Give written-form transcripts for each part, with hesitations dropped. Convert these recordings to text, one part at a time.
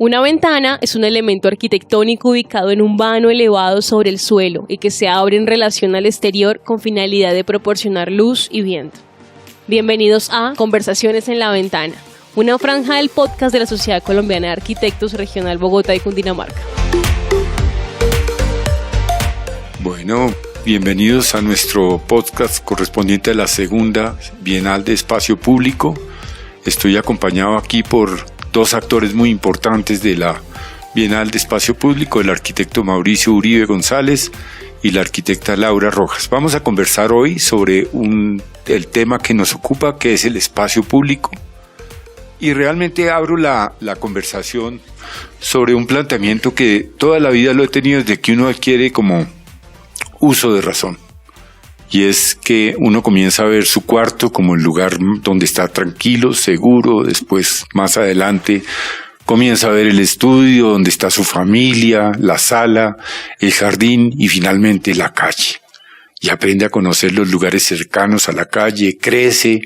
Una ventana es un elemento arquitectónico ubicado en un vano elevado sobre el suelo y que se abre en relación al exterior con finalidad de proporcionar luz y viento. Bienvenidos a Conversaciones en la Ventana, una franja del podcast de la Sociedad Colombiana de Arquitectos Regional Bogotá y Cundinamarca. Bueno, bienvenidos a nuestro podcast correspondiente a la segunda Bienal de Espacio Público. Estoy acompañado aquí por dos actores muy importantes de la Bienal de Espacio Público, el arquitecto Mauricio Uribe González y la arquitecta Laura Rojas. Vamos a conversar hoy sobre el tema que nos ocupa, que es el espacio público. Y realmente abro la conversación sobre un planteamiento que toda la vida lo he tenido desde que uno adquiere como uso de razón. Y es que uno comienza a ver su cuarto como el lugar donde está tranquilo, seguro. Después, más adelante, comienza a ver el estudio donde está su familia, la sala, el jardín y finalmente la calle. Y aprende a conocer los lugares cercanos a la calle, crece,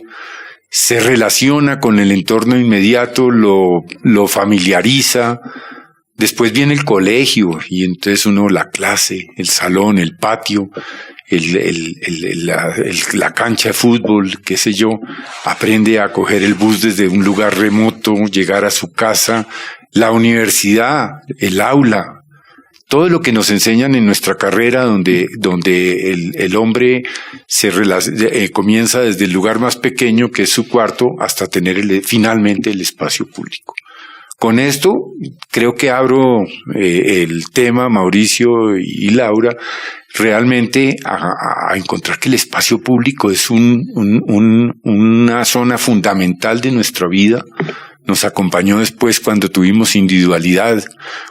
se relaciona con el entorno inmediato, lo familiariza. Después viene el colegio y entonces la clase, el salón, el patio, la cancha de fútbol, qué sé yo, aprende a coger el bus desde un lugar remoto, llegar a su casa, la universidad, el aula, todo lo que nos enseñan en nuestra carrera donde el hombre comienza desde el lugar más pequeño que es su cuarto hasta tener finalmente el espacio público. Con esto creo que abro el tema, Mauricio y Laura, realmente a encontrar que el espacio público es una zona fundamental de nuestra vida. Nos acompañó después cuando tuvimos individualidad,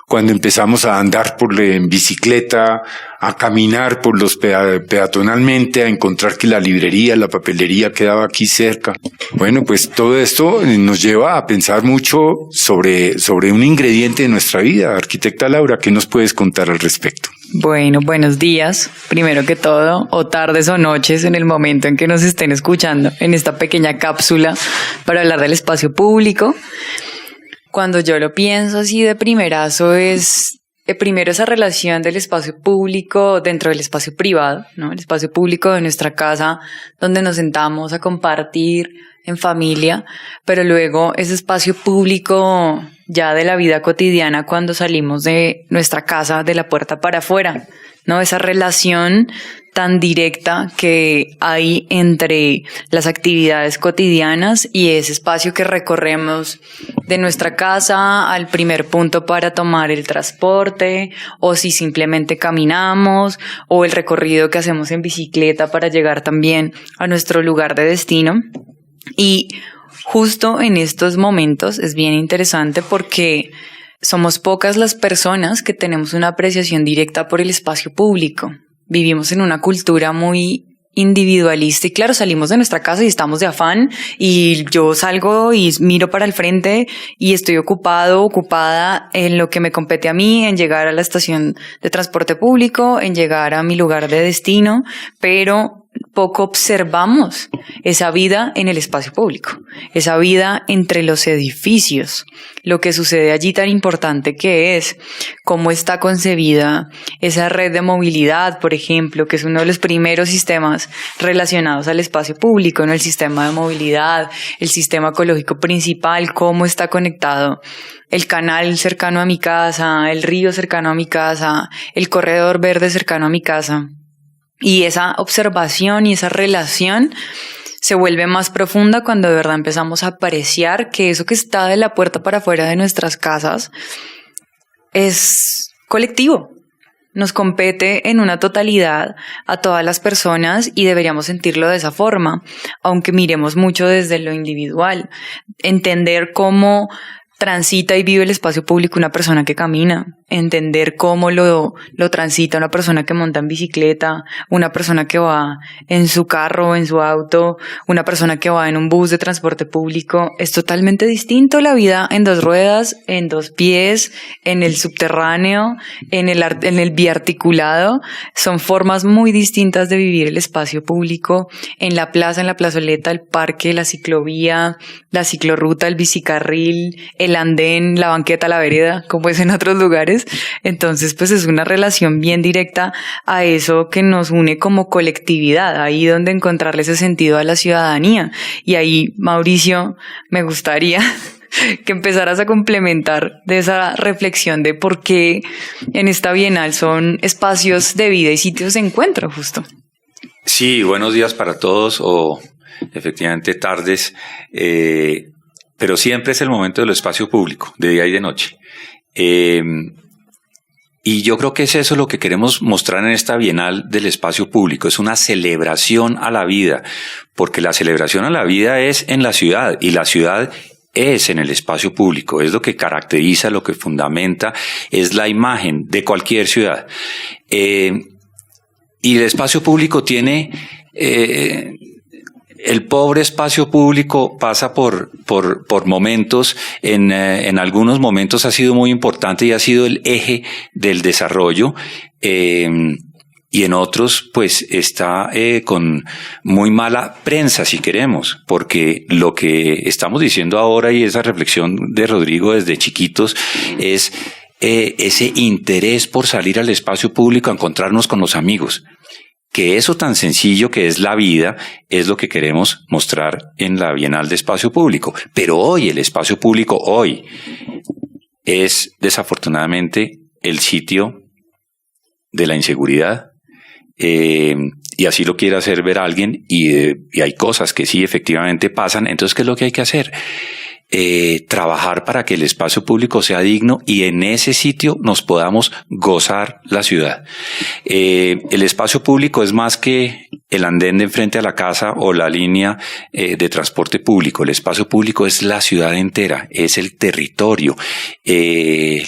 cuando empezamos a andar en bicicleta, a caminar por los peatonalmente, a encontrar que la librería, la papelería quedaba aquí cerca. Bueno, pues todo esto nos lleva a pensar mucho sobre un ingrediente de nuestra vida. Arquitecta Laura, ¿qué nos puedes contar al respecto? Bueno, buenos días, primero que todo, o tardes o noches en el momento en que nos estén escuchando en esta pequeña cápsula para hablar del espacio público. Cuando yo lo pienso así de primerazo es primero esa relación del espacio público dentro del espacio privado, ¿no? El espacio público de nuestra casa donde nos sentamos a compartir en familia, pero luego ese espacio público ya de la vida cotidiana cuando salimos de nuestra casa, de la puerta para afuera, ¿no? Esa relación tan directa que hay entre las actividades cotidianas y ese espacio que recorremos de nuestra casa al primer punto para tomar el transporte, o si simplemente caminamos, o el recorrido que hacemos en bicicleta para llegar también a nuestro lugar de destino. Y justo en estos momentos es bien interesante porque somos pocas las personas que tenemos una apreciación directa por el espacio público. Vivimos en una cultura muy individualista y claro, salimos de nuestra casa y estamos de afán y yo salgo y miro para el frente y estoy ocupada en lo que me compete a mí, en llegar a la estación de transporte público, en llegar a mi lugar de destino, pero poco observamos esa vida en el espacio público, esa vida entre los edificios, lo que sucede allí tan importante que es cómo está concebida esa red de movilidad, por ejemplo, que es uno de los primeros sistemas relacionados al espacio público, ¿no? El sistema de movilidad, el sistema ecológico principal, cómo está conectado el canal cercano a mi casa, el río cercano a mi casa, el corredor verde cercano a mi casa. Y esa observación y esa relación se vuelve más profunda cuando de verdad empezamos a apreciar que eso que está de la puerta para afuera de nuestras casas es colectivo. Nos compete en una totalidad a todas las personas y deberíamos sentirlo de esa forma, aunque miremos mucho desde lo individual. Entender cómo transita y vive el espacio público una persona que camina, entender cómo lo transita una persona que monta en bicicleta, una persona que va en su carro, en su auto, una persona que va en un bus de transporte público. Es totalmente distinto la vida en dos ruedas, en dos pies, en el subterráneo, en el biarticulado. Son formas muy distintas de vivir el espacio público, en la plaza, en la plazoleta, el parque, la ciclovía, la ciclorruta, el bicicarril, el andén, la banqueta, la vereda, como es en otros lugares. Entonces, pues es una relación bien directa a eso que nos une como colectividad, ahí donde encontrarle ese sentido a la ciudadanía. Y ahí, Mauricio, me gustaría que empezaras a complementar de esa reflexión de por qué en esta Bienal son espacios de vida y sitios de encuentro, justo. Sí, buenos días para todos, o efectivamente tardes, pero siempre es el momento del espacio público, de día y de noche. Y yo creo que es eso lo que queremos mostrar en esta Bienal del espacio público, es una celebración a la vida, porque la celebración a la vida es en la ciudad, y la ciudad es en el espacio público, es lo que caracteriza, lo que fundamenta, es la imagen de cualquier ciudad. Y el espacio público tiene, el pobre espacio público pasa por momentos, en algunos momentos ha sido muy importante y ha sido el eje del desarrollo, y en otros pues está con muy mala prensa, si queremos, porque lo que estamos diciendo ahora y esa reflexión de Rodrigo desde chiquitos es ese interés por salir al espacio público a encontrarnos con los amigos. Que eso tan sencillo que es la vida es lo que queremos mostrar en la Bienal de Espacio Público. Pero hoy, el espacio público hoy es desafortunadamente el sitio de la inseguridad, y así lo quiere hacer ver alguien, y hay cosas que sí efectivamente pasan. Entonces, ¿qué es lo que hay que hacer? Trabajar para que el espacio público sea digno y en ese sitio nos podamos gozar la ciudad. El espacio público es más que el andén de enfrente a la casa o la línea de transporte público. El espacio público es la ciudad entera, es el territorio.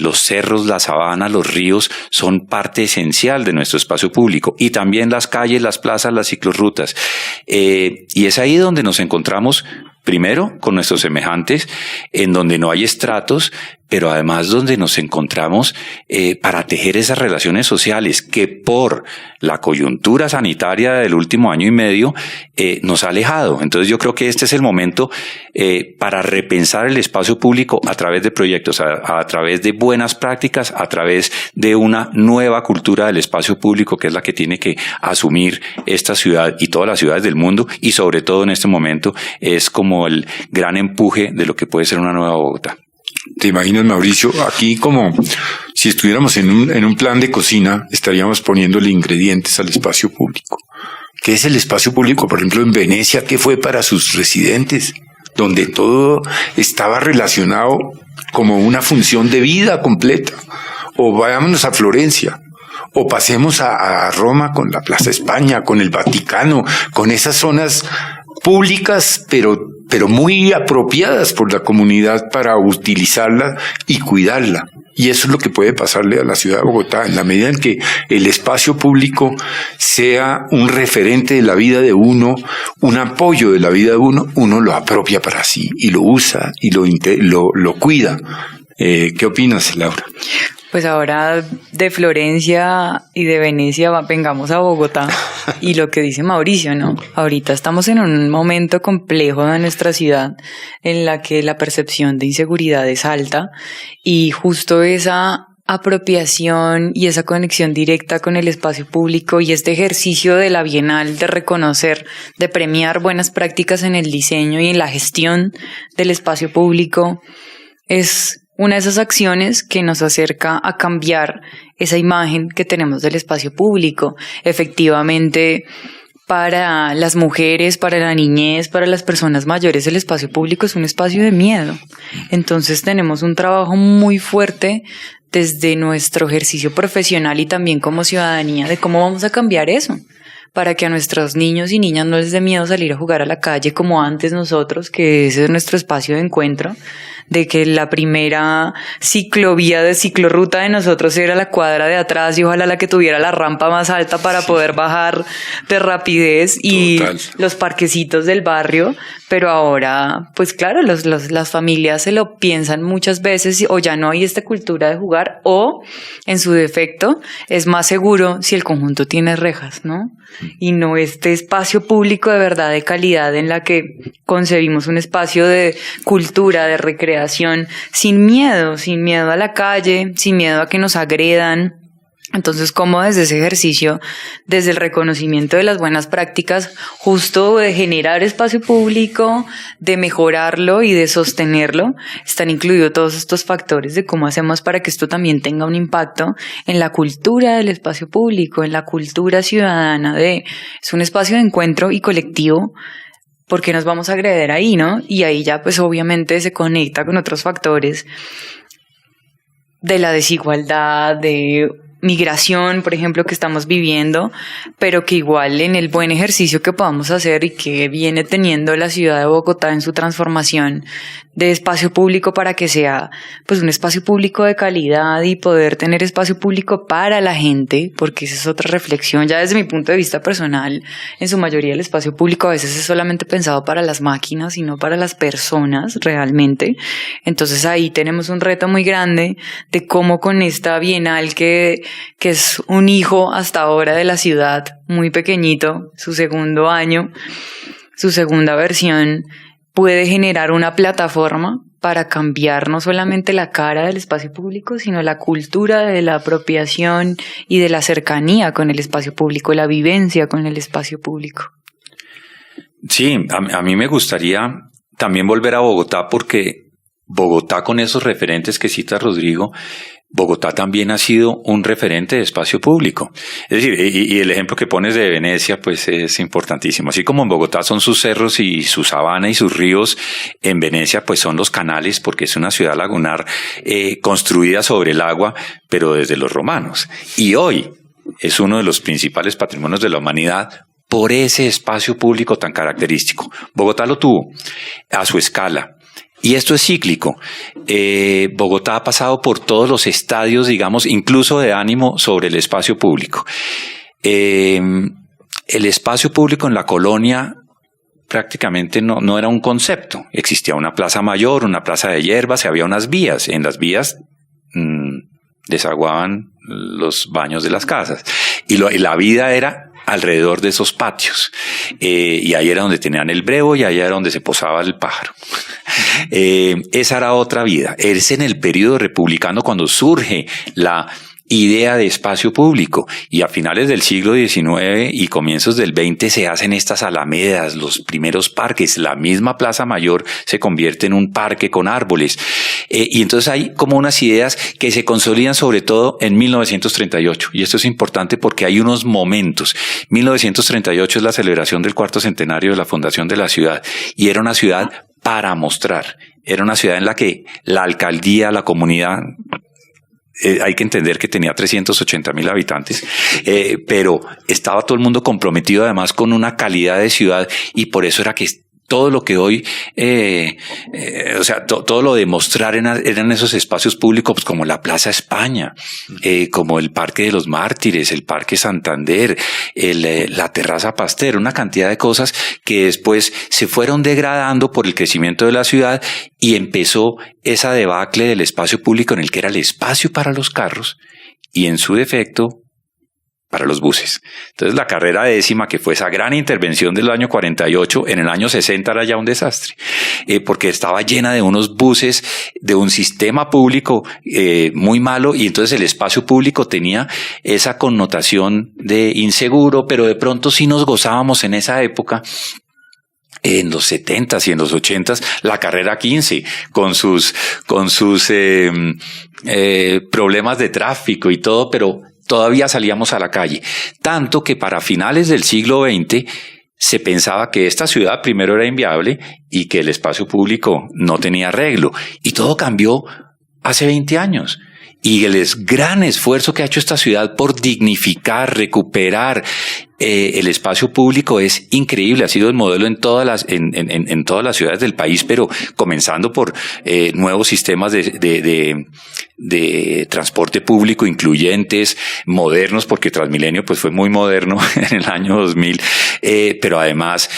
Los cerros, la sabana, los ríos son parte esencial de nuestro espacio público, y también las calles, las plazas, las ciclorrutas. Y es ahí donde nos encontramos primero con nuestros semejantes, en donde no hay estratos, pero además donde nos encontramos para tejer esas relaciones sociales que por la coyuntura sanitaria del último año y medio nos ha alejado. Entonces yo creo que este es el momento para repensar el espacio público a través de proyectos, a través de buenas prácticas, a través de una nueva cultura del espacio público, que es la que tiene que asumir esta ciudad y todas las ciudades del mundo, y sobre todo en este momento es como el gran empuje de lo que puede ser una nueva Bogotá. ¿Te imaginas, Mauricio? Aquí, como si estuviéramos en un plan de cocina, estaríamos poniéndole ingredientes al espacio público. ¿Qué es el espacio público? Por ejemplo, en Venecia, ¿qué fue para sus residentes? Donde todo estaba relacionado como una función de vida completa. O vayámonos a Florencia, o pasemos a Roma con la Plaza España, con el Vaticano, con esas zonas públicas, pero muy apropiadas por la comunidad para utilizarla y cuidarla. Y eso es lo que puede pasarle a la ciudad de Bogotá, en la medida en que el espacio público sea un referente de la vida de uno, un apoyo de la vida de uno lo apropia para sí y lo usa y lo cuida. ¿Qué opinas, Laura? Pues ahora de Florencia y de Venecia vengamos a Bogotá, y lo que dice Mauricio, ¿no? Ahorita estamos en un momento complejo de nuestra ciudad en la que la percepción de inseguridad es alta, y justo esa apropiación y esa conexión directa con el espacio público y este ejercicio de la Bienal de reconocer, de premiar buenas prácticas en el diseño y en la gestión del espacio público es una de esas acciones que nos acerca a cambiar esa imagen que tenemos del espacio público. Efectivamente, para las mujeres, para la niñez, para las personas mayores, el espacio público es un espacio de miedo. Entonces tenemos un trabajo muy fuerte desde nuestro ejercicio profesional y también como ciudadanía de cómo vamos a cambiar eso, para que a nuestros niños y niñas no les dé miedo salir a jugar a la calle como antes nosotros, que ese es nuestro espacio de encuentro, de que la primera ciclovía de ciclorruta de nosotros era la cuadra de atrás y ojalá la que tuviera la rampa más alta para poder bajar de rapidez y los parquecitos del barrio, pero ahora, pues claro, las familias se lo piensan muchas veces o ya no hay esta cultura de jugar o, en su defecto, es más seguro si el conjunto tiene rejas, ¿no? Y no este espacio público de verdad de calidad en la que concebimos un espacio de cultura, de recreación, sin miedo a la calle, sin miedo a que nos agredan. Entonces, ¿cómo desde ese ejercicio, desde el reconocimiento de las buenas prácticas, justo de generar espacio público, de mejorarlo y de sostenerlo, están incluidos todos estos factores de cómo hacemos para que esto también tenga un impacto en la cultura del espacio público, en la cultura ciudadana es un espacio de encuentro y colectivo? ¿Por qué nos vamos a agredir ahí, no? Y ahí ya pues obviamente se conecta con otros factores de la desigualdad, de migración, por ejemplo, que estamos viviendo, pero que igual en el buen ejercicio que podamos hacer y que viene teniendo la ciudad de Bogotá en su transformación de espacio público para que sea pues un espacio público de calidad y poder tener espacio público para la gente, porque esa es otra reflexión. Ya desde mi punto de vista personal, en su mayoría el espacio público a veces es solamente pensado para las máquinas y no para las personas realmente. Entonces ahí tenemos un reto muy grande de cómo con esta bienal que es un hijo hasta ahora de la ciudad, muy pequeñito, su segundo año, su segunda versión, puede generar una plataforma para cambiar no solamente la cara del espacio público, sino la cultura de la apropiación y de la cercanía con el espacio público, la vivencia con el espacio público. Sí, a mí me gustaría también volver a Bogotá porque Bogotá, con esos referentes que cita Rodrigo, Bogotá también ha sido un referente de espacio público. Es decir, y el ejemplo que pones de Venecia, pues es importantísimo. Así como en Bogotá son sus cerros y su sabana y sus ríos, en Venecia pues son los canales, porque es una ciudad lagunar construida sobre el agua, pero desde los romanos. Y hoy es uno de los principales patrimonios de la humanidad por ese espacio público tan característico. Bogotá lo tuvo a su escala. Y esto es cíclico. Bogotá ha pasado por todos los estadios, digamos, incluso de ánimo sobre el espacio público. El espacio público en la colonia prácticamente no era un concepto. Existía una plaza mayor, una plaza de hierbas, y había unas vías. En las vías desaguaban los baños de las casas. Y la vida era alrededor de esos patios. Y ahí era donde tenían el brevo y ahí era donde se posaba el pájaro. Esa era otra vida. Es en el periodo republicano cuando surge la idea de espacio público, y a finales del siglo XIX y comienzos del XX se hacen estas alamedas, los primeros parques. La misma Plaza Mayor se convierte en un parque con árboles, y entonces hay como unas ideas que se consolidan sobre todo en 1938, y esto es importante porque hay unos momentos. 1938 es la celebración del 4º centenario de la fundación de la ciudad, y era una ciudad para mostrar, era una ciudad en la que la alcaldía, la comunidad, hay que entender que tenía 380,000 habitantes, pero estaba todo el mundo comprometido además con una calidad de ciudad, y por eso era que todo lo que hoy, todo lo de mostrar eran esos espacios públicos como la Plaza España, como el Parque de los Mártires, el Parque Santander, la Terraza Pasteur, una cantidad de cosas que después se fueron degradando por el crecimiento de la ciudad, y empezó esa debacle del espacio público en el que era el espacio para los carros y en su defecto para los buses. Entonces la carrera 10ª, que fue esa gran intervención del año 48, en el año 60 era ya un desastre, porque estaba llena de unos buses, de un sistema público muy malo, y entonces el espacio público tenía esa connotación de inseguro, pero de pronto sí nos gozábamos en esa época. En los 70s y en los 80s, la carrera 15, con sus problemas de tráfico y todo, pero todavía salíamos a la calle. Tanto que para finales del siglo XX se pensaba que esta ciudad primero era inviable y que el espacio público no tenía arreglo. Y todo cambió hace 20 años. Y el gran esfuerzo que ha hecho esta ciudad por dignificar, recuperar el espacio público es increíble, ha sido el modelo en todas las ciudades del país, pero comenzando por nuevos sistemas de transporte público incluyentes, modernos, porque Transmilenio pues fue muy moderno en el año 2000, pero además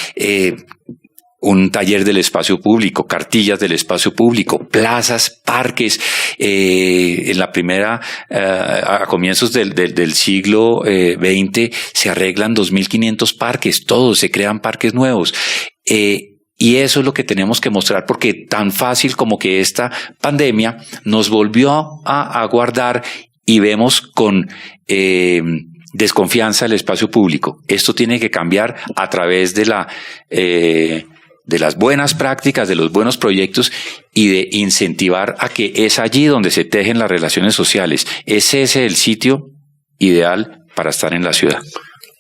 un taller del espacio público, cartillas del espacio público, plazas, parques. En la primera, a comienzos del siglo XX, se arreglan 2.500 parques, todos se crean parques nuevos. Y eso es lo que tenemos que mostrar, porque tan fácil como que esta pandemia nos volvió a guardar y vemos con desconfianza el espacio público. Esto tiene que cambiar a través de las buenas prácticas, de los buenos proyectos y de incentivar a que es allí donde se tejen las relaciones sociales. Es ese el sitio ideal para estar en la ciudad.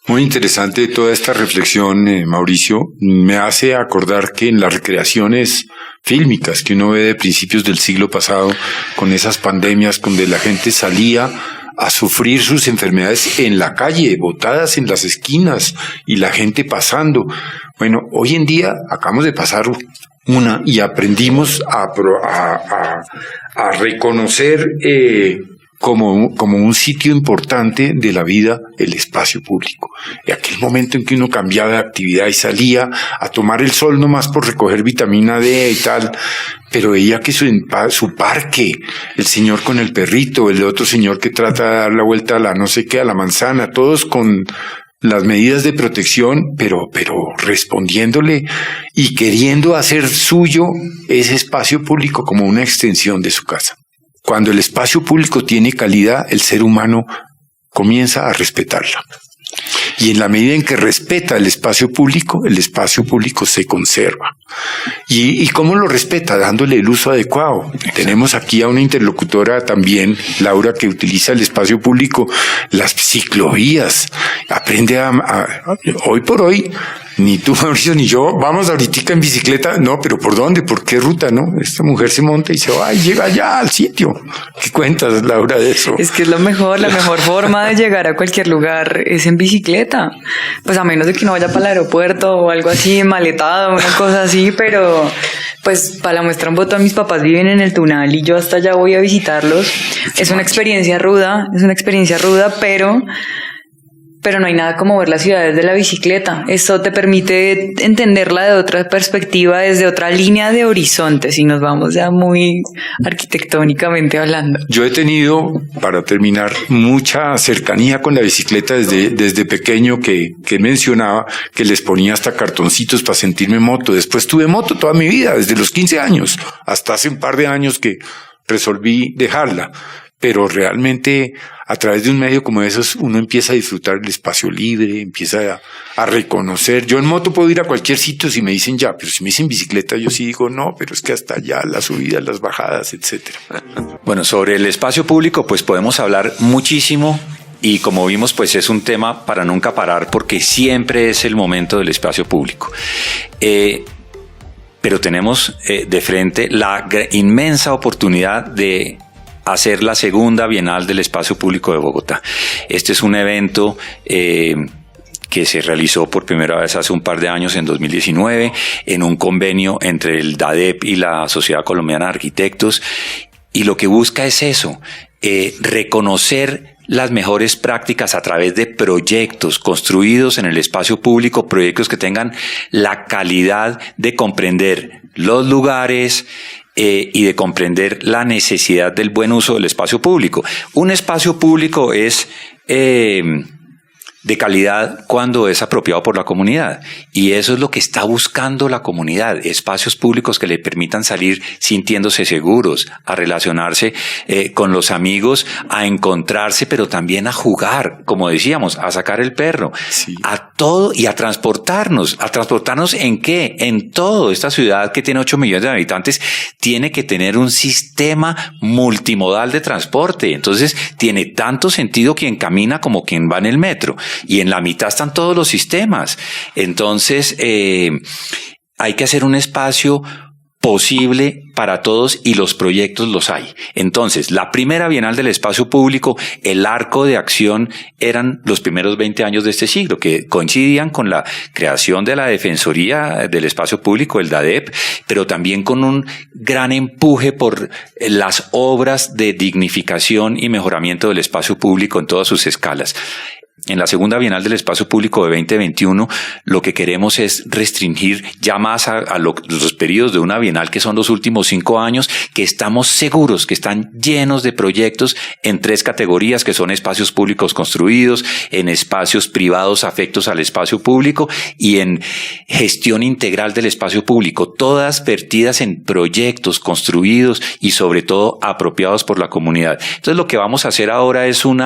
Muy interesante toda esta reflexión, Mauricio. Me hace acordar que en las recreaciones fílmicas que uno ve de principios del siglo pasado, con esas pandemias donde la gente salía a sufrir sus enfermedades en la calle, botadas en las esquinas y la gente pasando. Bueno, hoy en día acabamos de pasar una y aprendimos a reconocer como un sitio importante de la vida el espacio público. Y aquel momento en que uno cambiaba de actividad y salía a tomar el sol nomás por recoger vitamina D y tal, pero veía que su parque, el señor con el perrito, el otro señor que trata de dar la vuelta a la no sé qué, a la manzana, todos con las medidas de protección, pero respondiéndole y queriendo hacer suyo ese espacio público como una extensión de su casa. Cuando el espacio público tiene calidad, el ser humano comienza a respetarla. Y en la medida en que respeta el espacio público se conserva. ¿Y cómo lo respeta? Dándole el uso adecuado. Tenemos aquí a una interlocutora también, Laura, que utiliza el espacio público, las ciclovías. Aprende hoy por hoy, ni tú, Mauricio, ni yo, vamos ahorita en bicicleta. No, pero ¿por dónde? ¿Por qué ruta? No, esta mujer se monta y se va y llega ya al sitio. ¿Qué cuentas, Laura, de eso? Es que es la mejor forma de llegar a cualquier lugar es en bicicleta. Pues a menos de que no vaya para el aeropuerto o algo así, maletado, una cosa así, pero pues para la muestra un botón, mis papás viven en el Tunal y yo hasta allá voy a visitarlos. Es una experiencia ruda, pero no hay nada como ver la ciudad desde la bicicleta. Eso te permite entenderla de otra perspectiva, desde otra línea de horizonte, si nos vamos ya muy arquitectónicamente hablando. Yo he tenido, para terminar, mucha cercanía con la bicicleta desde pequeño, que mencionaba que les ponía hasta cartoncitos para sentirme moto. Después tuve moto toda mi vida, desde los 15 años, hasta hace un par de años que resolví dejarla. Pero realmente a través de un medio como esos uno empieza a disfrutar el espacio libre, empieza a reconocer. Yo en moto puedo ir a cualquier sitio si me dicen ya, pero si me dicen bicicleta yo sí digo no, pero es que hasta allá las subidas, las bajadas, etcétera. Bueno, sobre el espacio público pues podemos hablar muchísimo. Y como vimos, pues es un tema para nunca parar, porque siempre es el momento del espacio público. Pero tenemos de frente la inmensa oportunidad de hacer la segunda Bienal del Espacio Público de Bogotá. Este es un evento que se realizó por primera vez hace un par de años, en 2019, en un convenio entre el DADEP y la Sociedad Colombiana de Arquitectos. Y lo que busca es eso, reconocer las mejores prácticas a través de proyectos construidos en el espacio público, proyectos que tengan la calidad de comprender los lugares y de comprender la necesidad del buen uso del espacio público. Un espacio público es de calidad cuando es apropiado por la comunidad, y eso es lo que está buscando la comunidad: espacios públicos que le permitan salir sintiéndose seguros, a relacionarse con los amigos, a encontrarse, pero también a jugar, como decíamos, a sacar el perro, sí, a todo, y a transportarnos ¿en qué? En todo. Esta ciudad que tiene 8 millones de habitantes tiene que tener un sistema multimodal de transporte. Entonces tiene tanto sentido quien camina como quien va en el metro. Y en la mitad están todos los sistemas. Entonces, hay que hacer un espacio posible para todos y los proyectos los hay. Entonces, la primera Bienal del Espacio Público, el arco de acción eran los primeros 20 años de este siglo, que coincidían con la creación de la Defensoría del Espacio Público, el DADEP, pero también con un gran empuje por las obras de dignificación y mejoramiento del espacio público en todas sus escalas. En la segunda Bienal del Espacio Público de 2021, lo que queremos es restringir ya más a los periodos de una Bienal, que son los últimos 5 años, que estamos seguros que están llenos de proyectos en 3 categorías, que son espacios públicos construidos, en espacios privados afectos al espacio público y en gestión integral del espacio público, todas vertidas en proyectos construidos y sobre todo apropiados por la comunidad. Entonces, lo que vamos a hacer ahora es un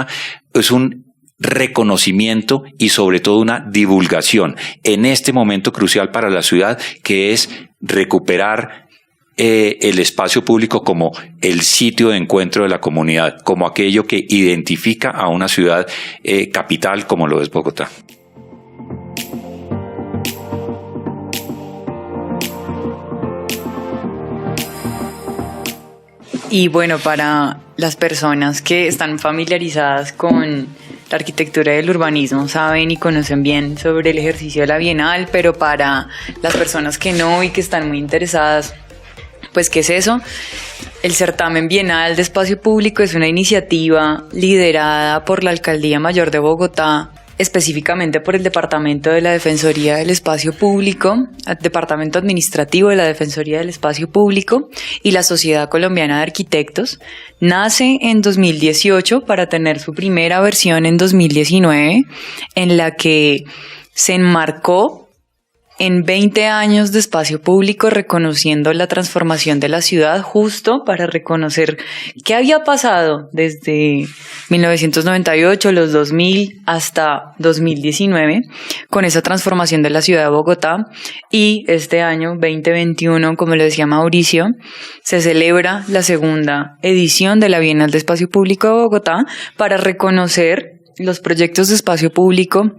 reconocimiento y sobre todo una divulgación en este momento crucial para la ciudad, que es recuperar el espacio público como el sitio de encuentro de la comunidad, como aquello que identifica a una ciudad capital como lo es Bogotá. Y bueno, para las personas que están familiarizadas con la arquitectura del urbanismo, saben y conocen bien sobre el ejercicio de la Bienal, pero para las personas que no y que están muy interesadas, pues ¿qué es eso? El Certamen Bienal de Espacio Público es una iniciativa liderada por la Alcaldía Mayor de Bogotá, específicamente por el Departamento de la Defensoría del Espacio Público, Departamento Administrativo de la Defensoría del Espacio Público y la Sociedad Colombiana de Arquitectos. Nace en 2018 para tener su primera versión en 2019, en la que se enmarcó en 20 años de espacio público, reconociendo la transformación de la ciudad, justo para reconocer qué había pasado desde 1998, los 2000 hasta 2019, con esa transformación de la ciudad de Bogotá. Y este año, 2021, como lo decía Mauricio, se celebra la segunda edición de la Bienal de Espacio Público de Bogotá para reconocer los proyectos de espacio público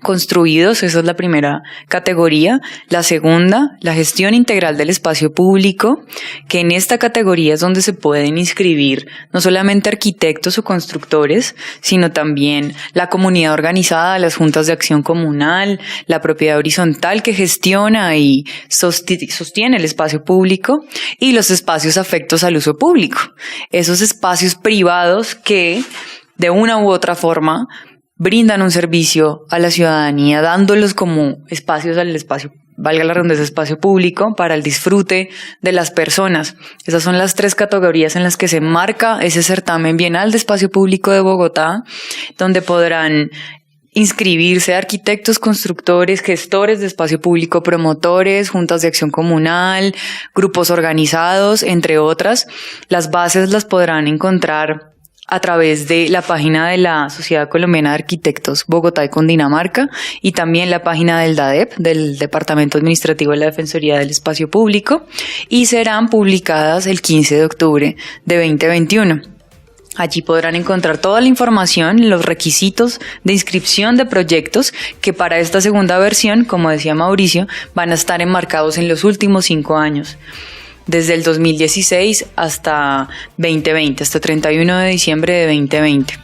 construidos. Esa es la primera categoría. La segunda, la gestión integral del espacio público, que en esta categoría es donde se pueden inscribir no solamente arquitectos o constructores, sino también la comunidad organizada, las juntas de acción comunal, la propiedad horizontal que gestiona y sostiene el espacio público, y los espacios afectos al uso público, esos espacios privados que de una u otra forma brindan un servicio a la ciudadanía, dándolos como espacios al espacio, valga la redundancia, espacio público para el disfrute de las personas. Esas son las 3 categorías en las que se marca ese certamen bienal de espacio público de Bogotá, donde podrán inscribirse arquitectos, constructores, gestores de espacio público, promotores, juntas de acción comunal, grupos organizados, entre otras. Las bases las podrán encontrar a través de la página de la Sociedad Colombiana de Arquitectos Bogotá y Cundinamarca, y también la página del DADEP, del Departamento Administrativo de la Defensoría del Espacio Público, y serán publicadas el 15 de octubre de 2021. Allí podrán encontrar toda la información, los requisitos de inscripción de proyectos que para esta segunda versión, como decía Mauricio, van a estar enmarcados en los últimos 5 años. Desde el 2016 hasta 2020, hasta 31 de diciembre de 2020.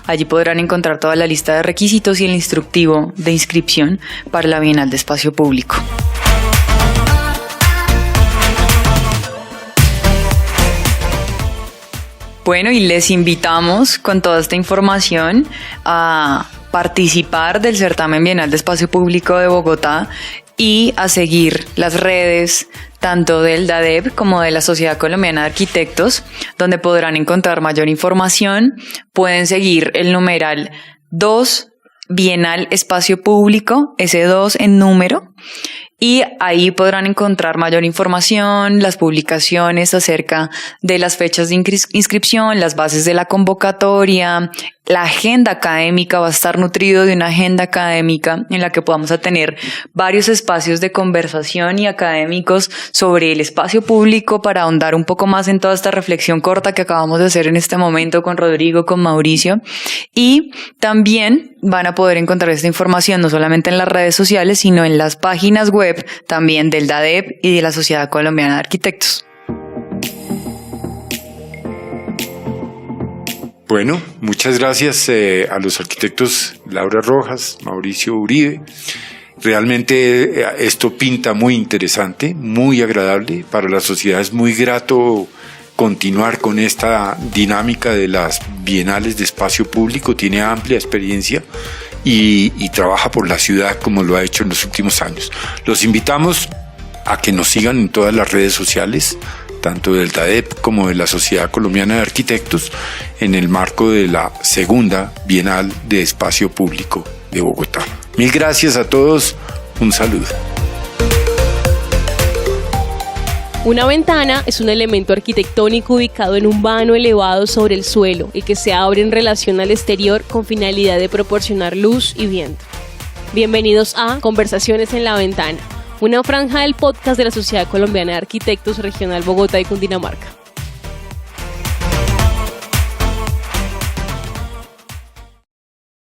Allí podrán encontrar toda la lista de requisitos y el instructivo de inscripción para la Bienal de Espacio Público. Bueno, y les invitamos con toda esta información a participar del Certamen Bienal de Espacio Público de Bogotá y a seguir las redes tanto del DADEP como de la Sociedad Colombiana de Arquitectos, donde podrán encontrar mayor información. Pueden seguir el numeral 2 Bienal Espacio Público, ese 2 en número, y ahí podrán encontrar mayor información, las publicaciones acerca de las fechas de inscripción, las bases de la convocatoria. La agenda académica va a estar nutrido de una agenda académica en la que podamos tener varios espacios de conversación y académicos sobre el espacio público para ahondar un poco más en toda esta reflexión corta que acabamos de hacer en este momento con Rodrigo, con Mauricio. Y también van a poder encontrar esta información no solamente en las redes sociales, sino en las páginas web también del DADEP y de la Sociedad Colombiana de Arquitectos. Bueno, muchas gracias a los arquitectos Laura Rojas, Mauricio Uribe. Realmente esto pinta muy interesante, muy agradable. Para la sociedad es muy grato continuar con esta dinámica de las bienales de espacio público. Tiene amplia experiencia y trabaja por la ciudad como lo ha hecho en los últimos años. Los invitamos a que nos sigan en todas las redes sociales, tanto del DADEP como de la Sociedad Colombiana de Arquitectos, en el marco de la segunda Bienal de Espacio Público de Bogotá. Mil gracias a todos, un saludo. Una ventana es un elemento arquitectónico ubicado en un vano elevado sobre el suelo y que se abre en relación al exterior con finalidad de proporcionar luz y viento. Bienvenidos a Conversaciones en la Ventana, una franja del podcast de la Sociedad Colombiana de Arquitectos Regional Bogotá y Cundinamarca.